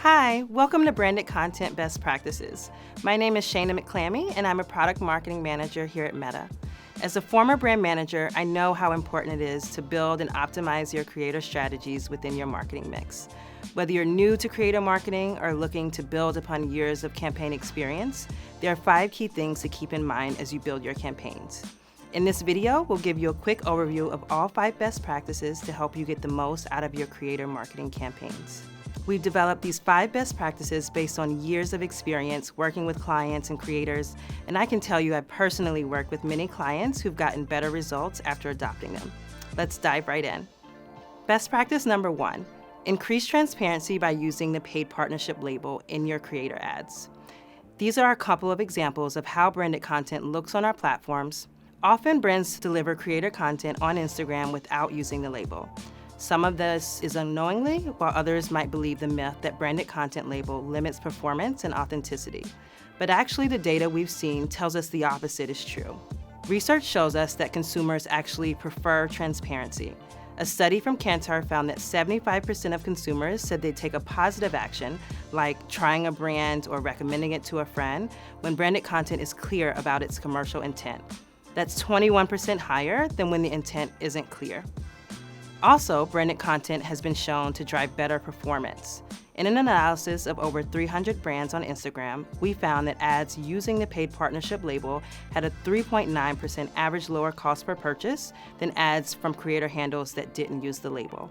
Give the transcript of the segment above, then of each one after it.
Hi, welcome to Branded Content Best Practices. My name is Shana McClammy, and I'm a product marketing manager here at Meta. As a former brand manager, I know how important it is to build and optimize your creator strategies within your marketing mix. Whether you're new to creator marketing or looking to build upon years of campaign experience, there are 5 key things to keep in mind as you build your campaigns. In this video, we'll give you a quick overview of all 5 best practices to help you get the most out of your creator marketing campaigns. We've developed these 5 best practices based on years of experience working with clients and creators, and I can tell you I personally work with many clients who've gotten better results after adopting them. Let's dive right in. Best practice number 1, increase transparency by using the paid partnership label in your creator ads. These are a couple of examples of how branded content looks on our platforms. Often brands deliver creator content on Instagram without using the label. Some of this is unknowingly, while others might believe the myth that branded content label limits performance and authenticity. But actually, the data we've seen tells us the opposite is true. Research shows us that consumers actually prefer transparency. A study from Kantar found that 75% of consumers said they'd take a positive action, like trying a brand or recommending it to a friend, when branded content is clear about its commercial intent. That's 21% higher than when the intent isn't clear. Also, branded content has been shown to drive better performance. In an analysis of over 300 brands on Instagram, we found that ads using the paid partnership label had a 3.9% average lower cost per purchase than ads from creator handles that didn't use the label.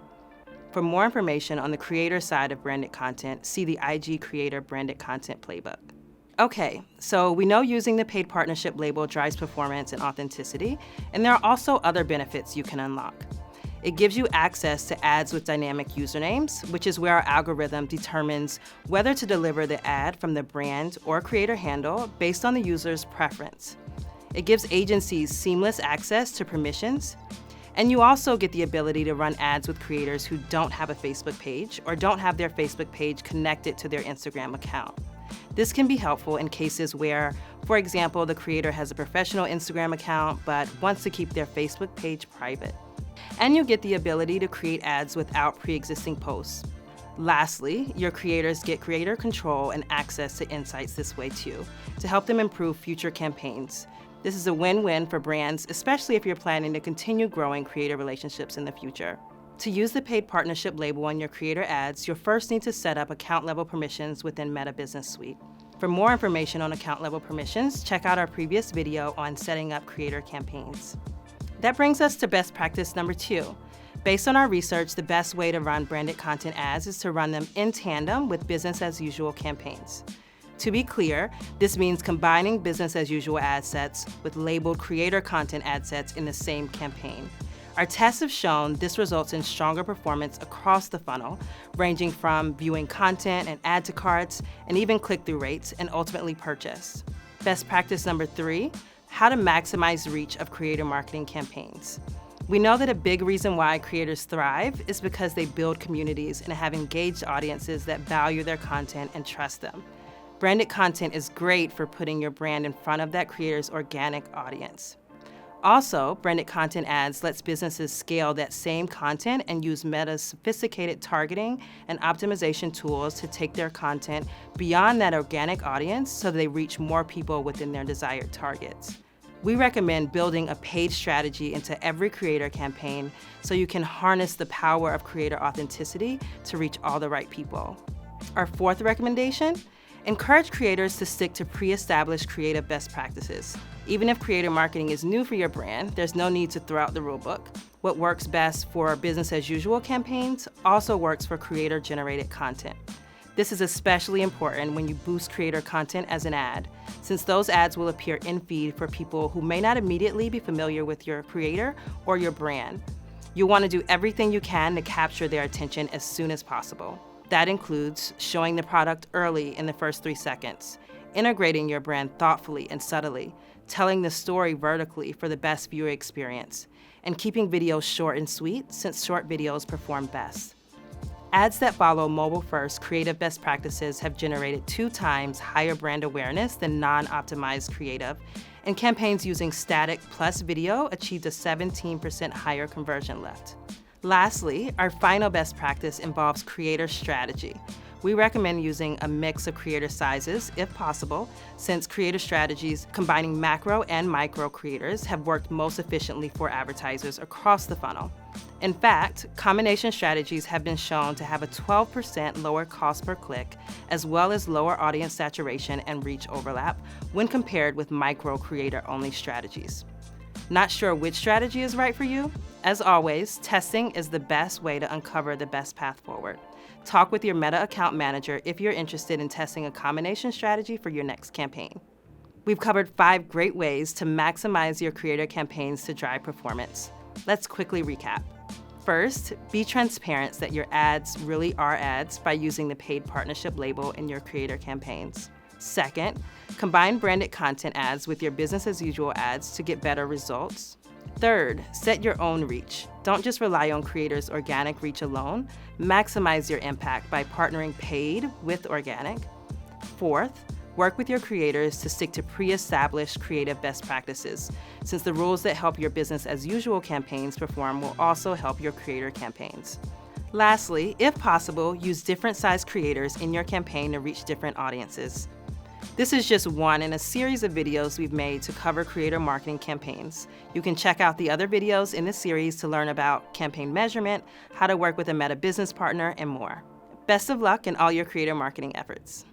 For more information on the creator side of branded content, see the IG Creator Branded Content Playbook. Okay, so we know using the paid partnership label drives performance and authenticity, and there are also other benefits you can unlock. It gives you access to ads with dynamic usernames, which is where our algorithm determines whether to deliver the ad from the brand or creator handle based on the user's preference. It gives agencies seamless access to permissions, and you also get the ability to run ads with creators who don't have a Facebook page or don't have their Facebook page connected to their Instagram account. This can be helpful in cases where, for example, the creator has a professional Instagram account but wants to keep their Facebook page private. And you get the ability to create ads without pre-existing posts. Lastly, your creators get creator control and access to insights this way too, to help them improve future campaigns. This is a win-win for brands, especially if you're planning to continue growing creator relationships in the future. To use the paid partnership label on your creator ads, you'll first need to set up account-level permissions within Meta Business Suite. For more information on account-level permissions, check out our previous video on setting up creator campaigns. That brings us to best practice number 2. Based on our research, the best way to run branded content ads is to run them in tandem with business as usual campaigns. To be clear, this means combining business as usual ad sets with labeled creator content ad sets in the same campaign. Our tests have shown this results in stronger performance across the funnel, ranging from viewing content and add to carts, and even click-through rates, and ultimately purchase. Best practice number 3, how to maximize reach of creator marketing campaigns. We know that a big reason why creators thrive is because they build communities and have engaged audiences that value their content and trust them. Branded content is great for putting your brand in front of that creator's organic audience. Also, branded content ads lets businesses scale that same content and use Meta's sophisticated targeting and optimization tools to take their content beyond that organic audience so they reach more people within their desired targets. We recommend building a paid strategy into every creator campaign so you can harness the power of creator authenticity to reach all the right people. Our 4th recommendation: encourage creators to stick to pre-established creative best practices. Even if creator marketing is new for your brand, there's no need to throw out the rulebook. What works best for business as usual campaigns also works for creator-generated content. This is especially important when you boost creator content as an ad, since those ads will appear in feed for people who may not immediately be familiar with your creator or your brand. You'll want to do everything you can to capture their attention as soon as possible. That includes showing the product early in the first 3 seconds, integrating your brand thoughtfully and subtly, telling the story vertically for the best viewer experience, and keeping videos short and sweet since short videos perform best. Ads that follow mobile-first creative best practices have generated 2 times higher brand awareness than non-optimized creative, and campaigns using static plus video achieved a 17% higher conversion lift. Lastly, our final best practice involves creator strategy. We recommend using a mix of creator sizes, if possible, since creator strategies combining macro and micro creators have worked most efficiently for advertisers across the funnel. In fact, combination strategies have been shown to have a 12% lower cost per click, as well as lower audience saturation and reach overlap when compared with micro creator-only strategies. Not sure which strategy is right for you? As always, testing is the best way to uncover the best path forward. Talk with your Meta account manager if you're interested in testing a combination strategy for your next campaign. We've covered 5 great ways to maximize your creator campaigns to drive performance. Let's quickly recap. First, be transparent that your ads really are ads by using the paid partnership label in your creator campaigns. Second, combine branded content ads with your business as usual ads to get better results. Third, set your own reach. Don't just rely on creators' organic reach alone. Maximize your impact by partnering paid with organic. Fourth, work with your creators to stick to pre-established creative best practices, since the rules that help your business as usual campaigns perform will also help your creator campaigns. Lastly, if possible, use different size creators in your campaign to reach different audiences. This is just one in a series of videos we've made to cover creator marketing campaigns. You can check out the other videos in this series to learn about campaign measurement, how to work with a Meta business partner, and more. Best of luck in all your creator marketing efforts.